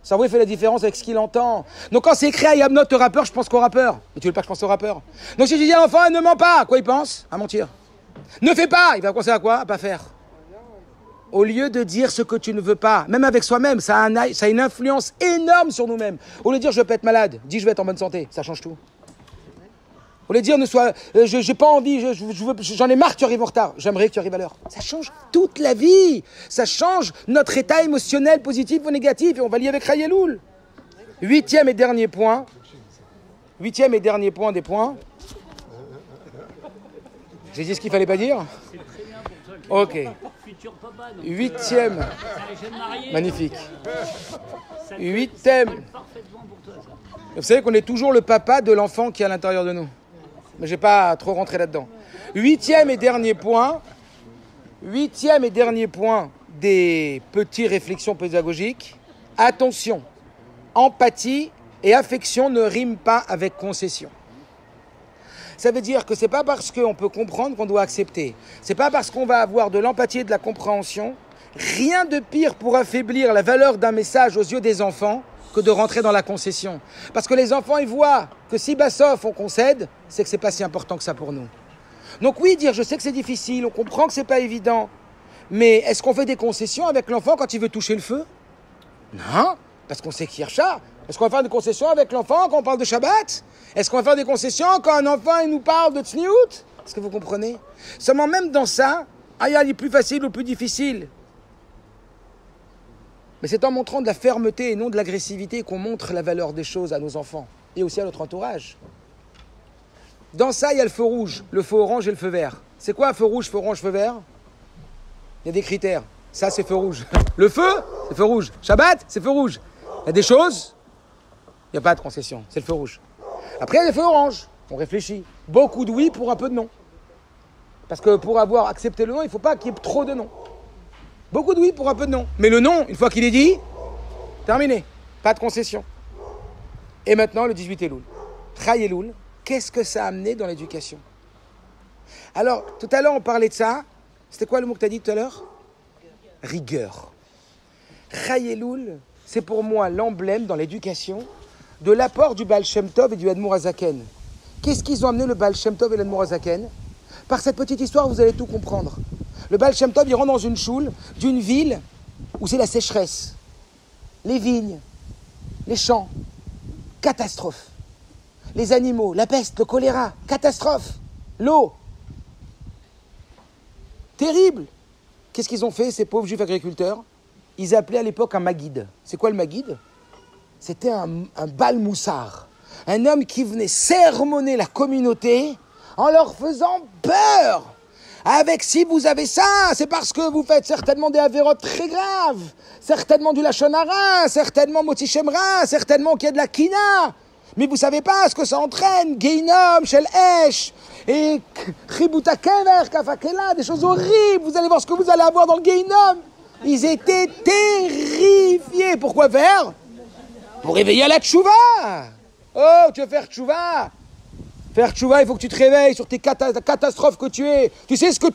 Le cerveau, il fait la différence avec ce qu'il entend. Donc quand c'est écrit I am not a rappeur, je pense qu'au rappeur. Mais tu veux pas que je pense au rappeur? Donc si je dis à l'enfant, ne mens pas, à quoi il pense? À mentir. Ne fais pas, il va penser à quoi? À pas faire. Au lieu de dire ce que tu ne veux pas, même avec soi-même, ça a une influence énorme sur nous-mêmes. Au lieu de dire je vais pas être malade, dis je vais être en bonne santé, ça change tout. Au lieu de dire j'ai pas envie, j'en ai marre que tu arrives en retard, j'aimerais que tu arrives à l'heure. Ça change toute la vie, ça change notre état émotionnel positif ou négatif, et on va lier avec Chayeloul. 8e et dernier point des points. J'ai dit ce qu'il fallait pas dire? Ok. 8e. Magnifique. 8e. Vous savez qu'on est toujours le papa de l'enfant qui est à l'intérieur de nous. Mais je ne vais pas trop rentrer là-dedans. 8e et dernier point. 8e et dernier point des petites réflexions pédagogiques. Attention. Empathie et affection ne riment pas avec concession. Ça veut dire que ce n'est pas parce qu'on peut comprendre qu'on doit accepter. Ce n'est pas parce qu'on va avoir de l'empathie et de la compréhension. Rien de pire pour affaiblir la valeur d'un message aux yeux des enfants que de rentrer dans la concession. Parce que les enfants, ils voient que si Bassoff, on concède, c'est que ce n'est pas si important que ça pour nous. Donc oui, dire je sais que c'est difficile, on comprend que ce n'est pas évident. Mais est-ce qu'on fait des concessions avec l'enfant quand il veut toucher le feu? Non, parce qu'on sait qu'il recherche. Est-ce qu'on va faire des concessions avec l'enfant quand on parle de Shabbat? Est-ce qu'on va faire des concessions quand un enfant il nous parle de Tzniout? Est-ce que vous comprenez? Seulement même dans ça, il est plus facile ou plus difficile. Mais c'est en montrant de la fermeté et non de l'agressivité qu'on montre la valeur des choses à nos enfants et aussi à notre entourage. Dans ça, il y a le feu rouge, le feu orange et le feu vert. C'est quoi feu rouge, feu orange, feu vert? Il y a des critères. Ça, c'est feu rouge. Le feu, c'est feu rouge. Shabbat, c'est feu rouge. Il y a des choses, il n'y a pas de concession. C'est le feu rouge. Après, il y a des feux orange. On réfléchit. Beaucoup de oui pour un peu de non. Parce que pour avoir accepté le non, il ne faut pas qu'il y ait trop de non. Beaucoup de oui pour un peu de non. Mais le non, une fois qu'il est dit, terminé. Pas de concession. Et maintenant, le 18 Elul. Chayeloul, qu'est-ce que ça a amené dans l'éducation? Alors, tout à l'heure, on parlait de ça. C'était quoi le mot que tu as dit tout à l'heure? Rigueur. Chayeloul, c'est pour moi l'emblème dans l'éducation de l'apport du Baal Shem Tov et du Admour Hazaken. Qu'est-ce qu'ils ont amené le Baal Shem Tov et l'Admour Hazaken? Par cette petite histoire, vous allez tout comprendre. Le Baal Shem Tov, il rentre dans une choule d'une ville où c'est la sécheresse. Les vignes, les champs, catastrophe. Les animaux, la peste, le choléra, catastrophe. L'eau, terrible. Qu'est-ce qu'ils ont fait, ces pauvres juifs agriculteurs? Ils appelaient à l'époque un maguide. C'est quoi le maguide? C'était un Baal Moussar. Un homme qui venait sermonner la communauté en leur faisant peur. Avec si vous avez ça, c'est parce que vous faites certainement des avérotes très graves. Certainement du Lachon Hara, certainement Motzi Shem Ra, certainement qu'il y a de la Kina. Mais vous savez pas ce que ça entraîne. Geinom, Shel Esh, et Chibuta Kever, Kafakela, des choses horribles. Vous allez voir ce que vous allez avoir dans le Geinom. Ils étaient terrifiés. Pourquoi faire? Pour réveiller à la tchouva. Oh, tu veux faire tchouva? Faire tchouva, il faut que tu te réveilles sur tes catastrophes que tu es. Tu sais ce que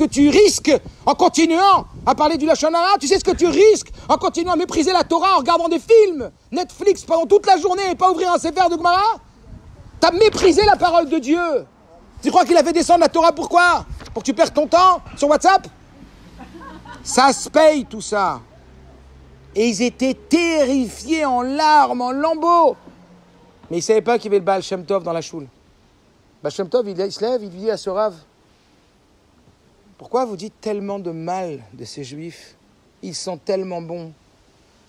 tu risques en continuant à parler du Lachon Hara? Tu sais ce que tu risques en continuant à mépriser la Torah en regardant des films Netflix pendant toute la journée et pas ouvrir un sefer de Gemara? T'as méprisé la parole de Dieu. Tu crois qu'il a fait descendre la Torah pourquoi? Pour que tu perdes ton temps sur WhatsApp? Ça se paye tout ça. Et ils étaient terrifiés en larmes, en lambeaux. Mais ils ne savaient pas qu'il y avait le Baal Shem Tov dans la choule. Baal Shem Tov, il se lève, il dit à ce Rav, pourquoi vous dites tellement de mal de ces Juifs? Ils sont tellement bons.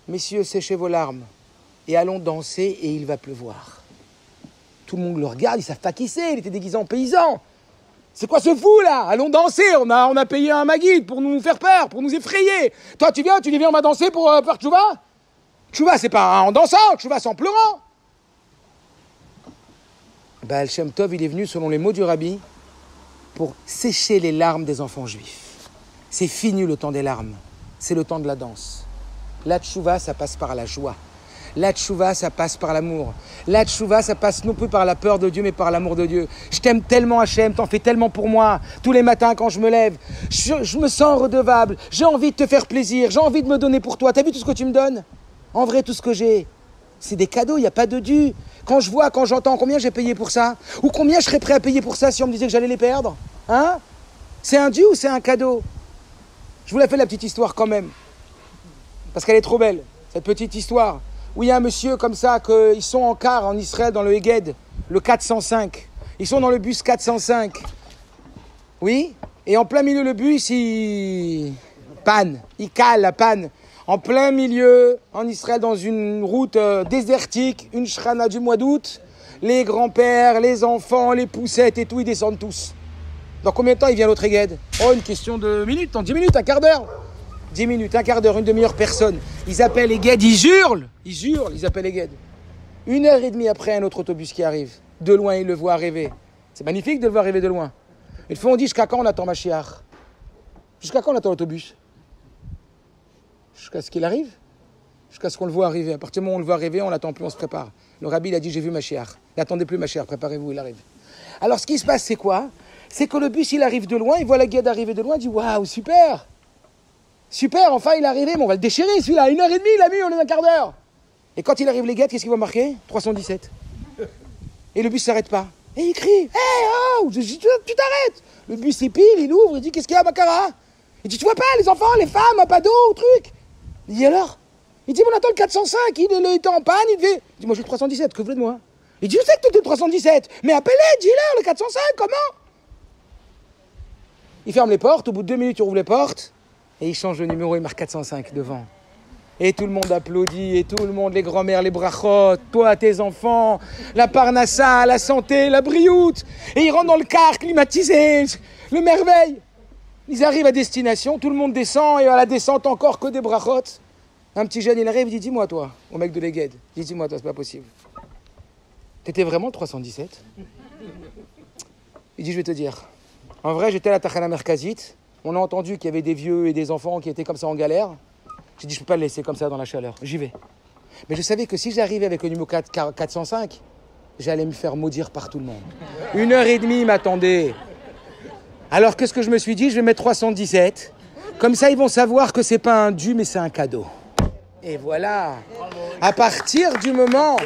Messieurs, séchez vos larmes et allons danser et il va pleuvoir. Tout le monde le regarde, ils ne savent pas qui c'est, il était déguisé en paysan. C'est quoi ce fou là? Allons danser, on a payé un maguide pour nous faire peur, pour nous effrayer. Toi tu dis viens on va danser pour faire tchouva? Tchouva c'est pas en dansant, tchouva c'est en pleurant. Baal Shem Tov il est venu selon les mots du Rabbi pour sécher les larmes des enfants juifs. C'est fini le temps des larmes, c'est le temps de la danse. La tchouva ça passe par la joie. La tchouva, ça passe par l'amour. La tchouva, ça passe non plus par la peur de Dieu, mais par l'amour de Dieu. Je t'aime tellement, Hachem, t'en fais tellement pour moi. Tous les matins, quand je me lève, je me sens redevable. J'ai envie de te faire plaisir. J'ai envie de me donner pour toi. T'as vu tout ce que tu me donnes? En vrai, tout ce que j'ai, c'est des cadeaux, il n'y a pas de dû. Quand je vois, quand j'entends combien j'ai payé pour ça, ou combien je serais prêt à payer pour ça si on me disait que j'allais les perdre, hein? C'est un dû ou c'est un cadeau? Je vous la fais la petite histoire quand même. Parce qu'elle est trop belle, cette petite histoire. Où il y a un monsieur comme ça, qu'ils sont en car en Israël, dans le Heged, le 405. Ils sont dans le bus 405. Oui? Et en plein milieu, le bus, il panne. Il cale la panne. En plein milieu, en Israël, dans une route désertique, une shrana du mois d'août, les grands-pères, les enfants, les poussettes et tout, ils descendent tous. Dans combien de temps il vient l'autre Heged? Oh, une question de minutes, en 10 minutes, un quart d'heure. 10 minutes, un quart d'heure, une demi-heure, personne. Ils appellent les guides, ils hurlent, ils appellent les guides. 1h30 après, un autre autobus qui arrive. De loin, ils le voient arriver. C'est magnifique de le voir arriver de loin. Une fois, on dit, jusqu'à quand on attend Mashiach? Jusqu'à quand on attend l'autobus? Jusqu'à ce qu'il arrive? Jusqu'à ce qu'on le voit arriver. À partir du moment où on le voit arriver, on l'attend plus, on se prépare. Le Rabbi, il a dit, j'ai vu Mashiach. N'attendez plus Mashiach, préparez-vous, il arrive. Alors, ce qui se passe, c'est quoi? C'est que le bus, il arrive de loin, il voit la guide arriver de loin, il dit, waouh, super! Super, enfin il est arrivé, mais on va le déchirer celui-là. 1h30, il a mis, on est un quart d'heure. Et quand il arrive les guettes, qu'est-ce qu'il va marquer? 317. Et le bus ne s'arrête pas. Et il crie, hé, oh, tu t'arrêtes. Le bus il pile, il ouvre, il dit, qu'est-ce qu'il y a, Makara? Il dit, tu vois pas, les enfants, les femmes, pas d'eau, truc. Il dit, alors? Il dit, on attend le 405, il était en panne, il dit, moi j'ai le 317, que vous voulez de moi? Il dit, je sais que tu es le 317, mais appelez, dis-leur, le 405, comment? Il ferme les portes, au bout de 2 minutes, il ouvre les portes. Et il change le numéro, il marque 405 devant. Et tout le monde applaudit, et tout le monde, les grands-mères, les brachot, toi, tes enfants, la parnassa, la santé, la brioute. Et ils rentrent dans le car climatisé, le merveille. Ils arrivent à destination, tout le monde descend, et à la descente, encore que des brachot. Un petit jeune, il arrive, il dit, dis-moi toi, au mec de l'Heged. Il dit, dis-moi toi, c'est pas possible. T'étais vraiment le 317? Il dit, je vais te dire. En vrai, j'étais à la Tachana Merkazit. On a entendu qu'il y avait des vieux et des enfants qui étaient comme ça en galère. J'ai dit, je ne peux pas le laisser comme ça dans la chaleur. J'y vais. Mais je savais que si j'arrivais avec le numéro 405, j'allais me faire maudire par tout le monde. 1h30, il m'attendait. Alors qu'est-ce que je me suis dit? Je vais mettre 317. Comme ça, ils vont savoir que c'est pas un dû, mais c'est un cadeau. Et voilà. À partir du moment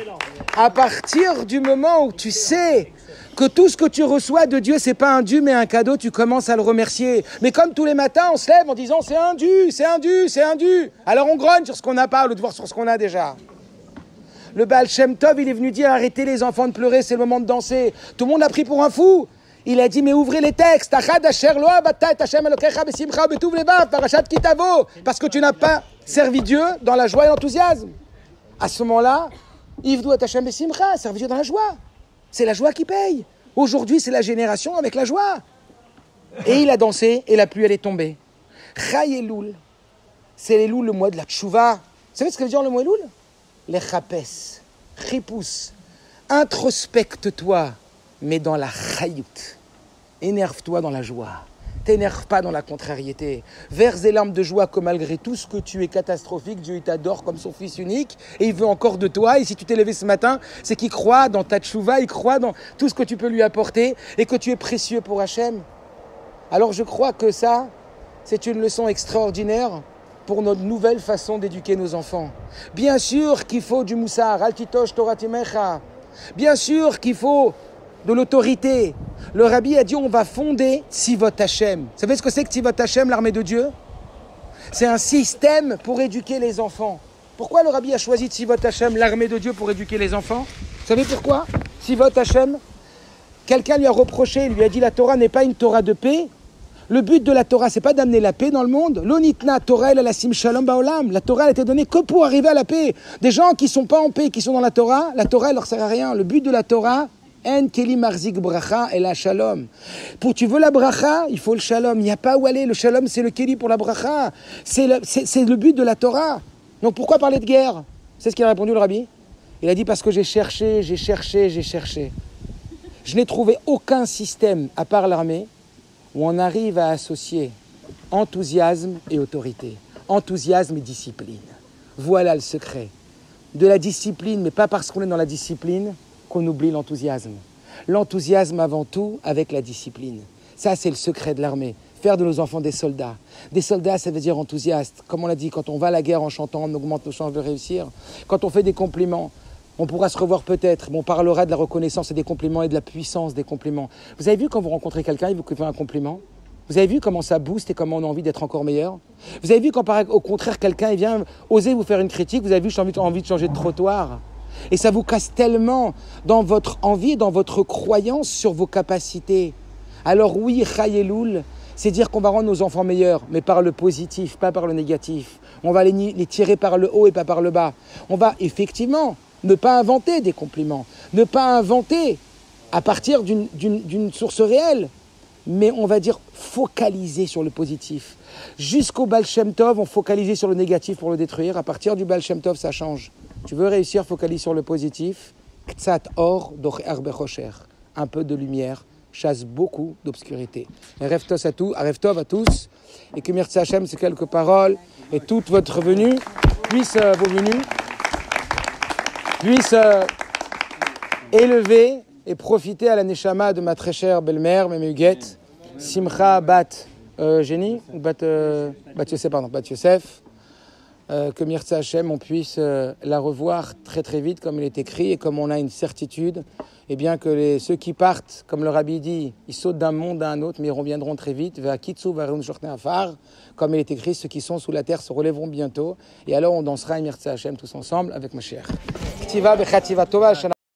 où tu sais que tout ce que tu reçois de Dieu, c'est pas un dû, mais un cadeau, tu commences à le remercier. Mais comme tous les matins, on se lève en disant c'est un dû, c'est un dû, c'est un dû. Alors on grogne sur ce qu'on n'a pas, au lieu de voir sur ce qu'on a déjà. Le Baal Shem Tov, il est venu dire arrêtez les enfants de pleurer, c'est le moment de danser. Tout le monde l'a pris pour un fou. Il a dit mais ouvrez les textes. Parce que tu n'as pas servi Dieu dans la joie et l'enthousiasme. À ce moment-là, servi Dieu dans la joie. C'est la joie qui paye. Aujourd'hui, c'est la génération avec la joie. Et il a dansé et la pluie, elle est tombée. Chai Elul, c'est Elul, le mois de la tchouva. Vous savez ce que veut dire le mot Elul? Les chapes, chipous. Introspecte-toi, mais dans la chayout. Énerve-toi dans la joie. T'énerve pas dans la contrariété. Verse des larmes de joie que malgré tout ce que tu es catastrophique, Dieu il t'adore comme son fils unique et il veut encore de toi. Et si tu t'es levé ce matin, c'est qu'il croit dans ta tchouva, il croit dans tout ce que tu peux lui apporter et que tu es précieux pour Hachem. Alors je crois que ça, c'est une leçon extraordinaire pour notre nouvelle façon d'éduquer nos enfants. Bien sûr qu'il faut du moussar, altitosh Torah timecha. Bien sûr qu'il faut de l'autorité. Le rabbi a dit on va fonder Tzivot Hashem. Vous savez ce que c'est que Tzivot Hashem, l'armée de Dieu? C'est un système pour éduquer les enfants. Pourquoi le rabbi a choisi Tzivot Hashem, l'armée de Dieu, pour éduquer les enfants? Vous savez pourquoi? Tzivot Hashem, quelqu'un lui a reproché, lui a dit la Torah n'est pas une Torah de paix. Le but de la Torah, c'est pas d'amener la paix dans le monde. L'onitna Torah, la sim shalom baolam. La Torah, elle a été donnée que pour arriver à la paix. Des gens qui sont pas en paix, qui sont dans la Torah, elle leur sert à rien. Le but de la Torah, en keli marzik bracha et la shalom. Tu veux la bracha, il faut le shalom. Il n'y a pas où aller. Le shalom, c'est le keli pour la bracha. C'est le but de la Torah. Donc pourquoi parler de guerre? C'est ce qu'il a répondu le rabbi. Il a dit parce que j'ai cherché. Je n'ai trouvé aucun système, à part l'armée, où on arrive à associer enthousiasme et autorité, enthousiasme et discipline. Voilà le secret. De la discipline, mais pas parce qu'on est dans la discipline qu'on oublie l'enthousiasme. L'enthousiasme avant tout avec la discipline. Ça, c'est le secret de l'armée. Faire de nos enfants des soldats. Des soldats, ça veut dire enthousiastes. Comme on l'a dit, quand on va à la guerre en chantant, on augmente nos chances de réussir. Quand on fait des compliments, on pourra se revoir peut-être, mais on parlera de la reconnaissance et des compliments et de la puissance des compliments. Vous avez vu quand vous rencontrez quelqu'un, il vous fait un compliment? Vous avez vu comment ça booste et comment on a envie d'être encore meilleur? Vous avez vu quand au contraire quelqu'un il vient oser vous faire une critique, vous avez vu j'ai envie de changer de trottoir? Et ça vous casse tellement dans votre envie, dans votre croyance sur vos capacités. Alors oui, Chai Elul, c'est dire qu'on va rendre nos enfants meilleurs, mais par le positif, pas par le négatif. On va les tirer par le haut et pas par le bas. On va effectivement ne pas inventer des compliments, ne pas inventer à partir d'une source réelle, mais on va dire focaliser sur le positif. Jusqu'au Baal Shem Tov, on focalisait sur le négatif pour le détruire. À partir du Baal Shem Tov, ça change. Tu veux réussir, focalise sur le positif. Ktsat or docher bechocher. Un peu de lumière chasse beaucoup d'obscurité. Erev Tov à tous. Et que Mirtz Hashem, ces quelques paroles et toute votre venue, vos venues, puisse élever et profiter à la neshama de ma très chère belle-mère, Mémé Huguette, Simcha Bat Génie, ou Bat Yosef, que Mirtz Hashem, on puisse la revoir très très vite, comme il est écrit, et comme on a une certitude, et bien que ceux qui partent, comme le rabbi dit, ils sautent d'un monde à un autre, mais ils reviendront très vite, comme il est écrit, ceux qui sont sous la terre se relèveront bientôt, et alors on dansera Mirtz Hashem tous ensemble avec ma chère.